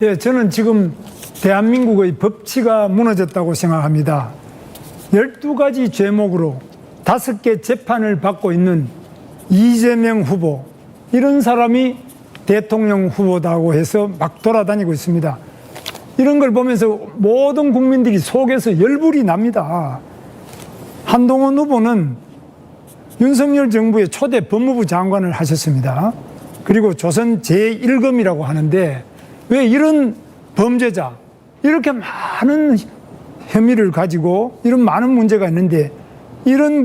예, 저는 지금 대한민국의 법치가 무너졌다고 생각합니다. 12가지 죄목으로 5개 재판을 받고 있는 이재명 후보, 이런 사람이 대통령 후보다고 해서 막 돌아다니고 있습니다. 이런 걸 보면서 모든 국민들이 속에서 열불이 납니다. 한동훈 후보는 윤석열 정부의 초대 법무부 장관을 하셨습니다. 그리고 조선 제1검이라고 하는데, 왜 이런 범죄자, 이렇게 많은 혐의를 가지고 이런 많은 문제가 있는데 이런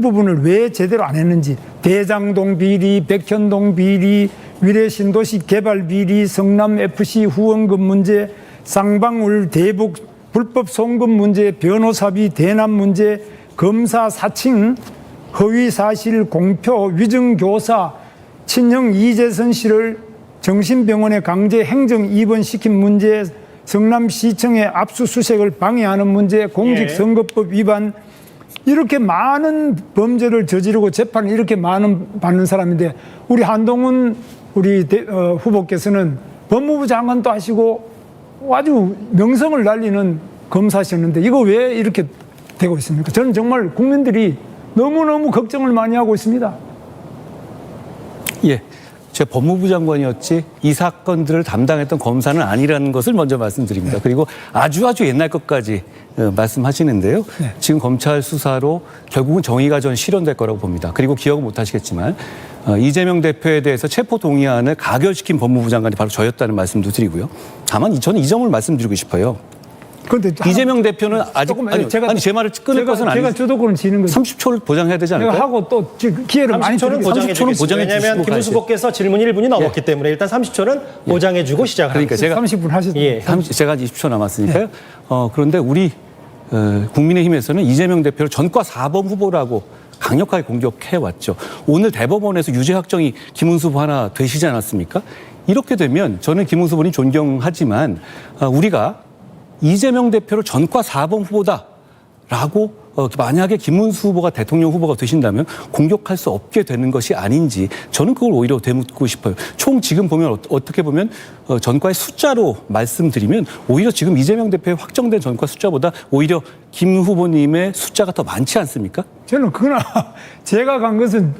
부분을 왜 제대로 안 했는지, 대장동 비리, 백현동 비리, 위례신도시 개발 비리, 성남FC 후원금 문제, 쌍방울 대북 불법 송금 문제, 변호사비 대납 문제, 검사 사칭, 허위사실 공표, 위증교사, 친형 이재선 씨를 정신병원에 강제 행정 입원시킨 문제, 성남시청의 압수수색을 방해하는 문제, 공직선거법 위반, 이렇게 많은 범죄를 저지르고 재판을 이렇게 많은 받는 사람인데, 우리 한동훈 후보께서는 법무부 장관도 하시고 아주 명성을 날리는 검사셨는데 이거 왜 이렇게 되고 있습니까? 저는 정말 국민들이 너무너무 걱정을 많이 하고 있습니다. 예. 제가 법무부 장관이었지 이 사건들을 담당했던 검사는 아니라는 것을 먼저 말씀드립니다. 그리고 아주 옛날 것까지 말씀하시는데요. 네. 지금 검찰 수사로 결국은 정의가 전 실현될 거라고 봅니다. 그리고 기억은 못 하시겠지만 이재명 대표에 대해서 체포 동의안을 가결시킨 법무부 장관이 바로 저였다는 말씀도 드리고요. 다만 저는 이 점을 말씀드리고 싶어요. 그런데 이재명 대표는 아직 제 말을 끊을 것은 아니죠. 제가 주도권을 지는 거죠. 30초를 보장해야 되지 않을까요? 내가 하고 또 기회를 많이 30초는 보장해 주겠습니다. 왜냐하면 김문수 후보께서 질문 1분이 넘었기 때문에 일단 30초는 보장해 주고 시작합니다. 그러니까 제가 30분 하셨죠. 예. 제가 20초 남았으니까요. 그런데 우리 국민의힘에서는 이재명 대표를 전과 4범 후보라고 강력하게 공격해왔죠. 오늘 대법원에서 유죄 확정이 김문수 후보 하나 되시지 않았습니까? 이렇게 되면 저는 김문수 후보님 존경하지만 우리가 이재명 대표를 전과 4범 후보다라고 만약에 김문수 후보가 대통령 후보가 되신다면 공격할 수 없게 되는 것이 아닌지, 저는 그걸 오히려 되묻고 싶어요. 총 지금 보면 어떻게 보면 전과의 숫자로 말씀드리면 오히려 지금 이재명 대표의 확정된 전과 숫자보다 오히려 김 후보님의 숫자가 더 많지 않습니까? 저는 그러나 제가 간 것은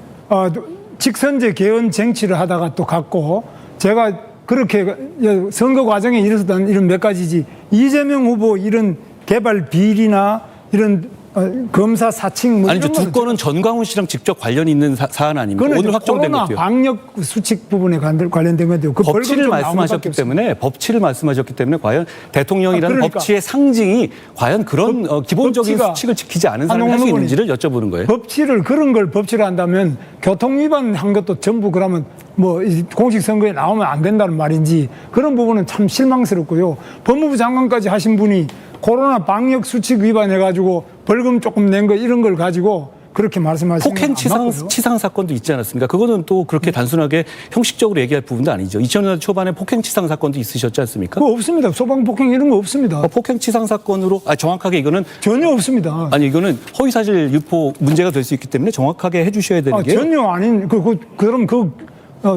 직선제 개헌 쟁취를 하다가 또 갔고, 제가 그렇게 선거 과정에 일어섰던 이런 몇 가지지, 이재명 후보 이런 개발 비리나 이런 검사 사칭 뭐 아니죠. 두 건은 전광훈 씨랑 직접 관련이 있는 사안 아닙니까? 오늘 확정된 코로나 것도요. 방역 수칙 부분에 관련된 건데요. 그 법치를 말씀하셨기 때문에 과연 대통령이라는 그러니까 법치의 상징이 과연 그런 기본적인 수칙을 지키지 않은 사람이 할 수 있는지를 여쭤보는 거예요. 법치를, 그런 걸 법치를 한다면 교통 위반한 것도 전부 그러면 뭐 공식 선거에 나오면 안 된다는 말인지, 그런 부분은 참 실망스럽고요. 법무부 장관까지 하신 분이 코로나 방역 수칙 위반해가지고 벌금 조금 낸 거, 이런 걸 가지고 그렇게 말씀하시는 건 폭행치상 사건도 있지 않았습니까? 그거는 또 그렇게 단순하게 형식적으로 얘기할 부분도 아니죠. 2000년대 초반에 폭행치상 사건도 있으셨지 않습니까? 그거 없습니다. 소방폭행 이런 거 없습니다. 폭행치상 사건으로 정확하게 이거는 전혀 없습니다. 아니 이거는 허위사실 유포 문제가 될 수 있기 때문에 정확하게 해주셔야 되는 게 전혀 아닌 그럼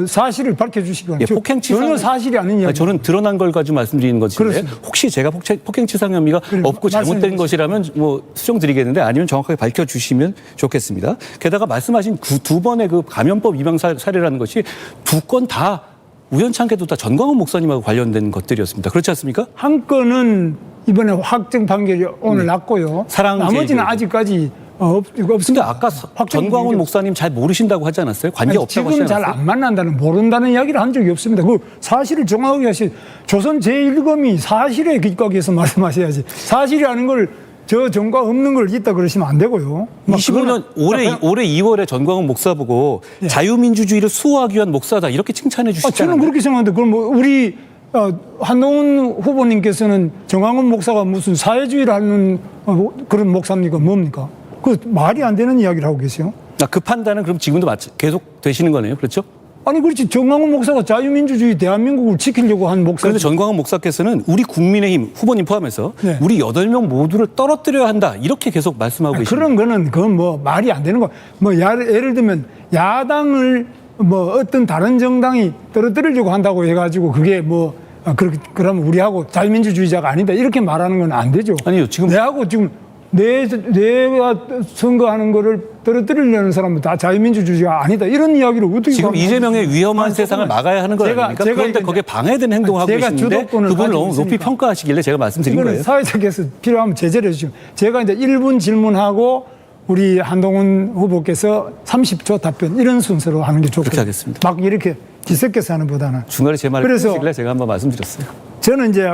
사실을 밝혀주시기 바랍니다. 전혀 사실이 아닌 이야기. 저는 드러난 걸 가지고 말씀드리는 것인데, 그렇습니다. 혹시 제가 폭행치상 혐의가 없고 잘못된 것이라면 뭐 수정드리겠는데, 아니면 정확하게 밝혀주시면 좋겠습니다. 게다가 말씀하신 두 번의 그 감염법 위반 사례라는 것이 두 건 다 우연찮게도 다 전광훈 목사님하고 관련된 것들이었습니다. 그렇지 않습니까? 한 건은 이번에 확정 판결이 오늘 났고요. 나머지는 아직까지 없습니다. 근데 아까 전광훈 목사님 잘 모르신다고 하지 않았어요? 관계 없다고 하지 지금 않았어요? 잘 안 만난다는, 모른다는 이야기를 한 적이 없습니다. 그 사실을 정확하게 하시. 조선 제1검이 사실에 기각해서 말씀하셔야지. 사실이 아닌 걸, 저 전과 없는 걸 있다 그러시면 안 되고요. 25년 올해 2월에 전광훈 목사 보고 자유민주주의를 수호하기 위한 목사다, 이렇게 칭찬해 주시잖아요. 저는 그렇게 생각하는데, 그럼 뭐 우리 한동훈 후보님께서는 정광훈 목사가 무슨 사회주의를 하는 그런 목사입니까? 뭡니까? 그 말이 안 되는 이야기를 하고 계세요. 그 판단은 그럼 지금도 계속 되시는 거네요, 그렇죠? 아니 그렇지, 정광훈 목사가 자유민주주의 대한민국을 지키려고 한 목사. 그런데 전광훈 목사께서는 우리 국민의힘 후보님 포함해서 네. 우리 8명 모두를 떨어뜨려야 한다, 이렇게 계속 말씀하고 계십니다. 그런 거는 그건 뭐 말이 안 되는 거. 뭐 예를 들면 야당을 뭐 어떤 다른 정당이 떨어뜨리려고 한다고 해가지고 그게 뭐 그러면 우리하고 자유민주주의자가 아니다 이렇게 말하는 건 안 되죠. 아니요, 지금 내하고 지금 내가 선거하는 거를 떨어뜨리려는 사람은 다 자유민주주의가 아니다 이런 이야기를 어떻게 지금 하면 이재명의 위험한 세상을 막아야 하는 거 아닙니까? 그런데 이제 거기에 방해되는 행동을 하고 제가 계시는데 주도권을 그분을 가지고 너무 높이 있으니까. 평가하시길래 제가 말씀드린 이거는 거예요. 사회적에서 필요하면 제재를 해주시면 제가 이제 1분 질문하고 우리 한동훈 후보께서 30초 답변 이런 순서로 하는 게 좋겠습니다. 그렇게 하겠습니다. 막 이렇게 뒤섞여서 하는 보다는 중간에 제 말을 그래서 끊으시길래 제가 한번 말씀드렸어요. 저는 이제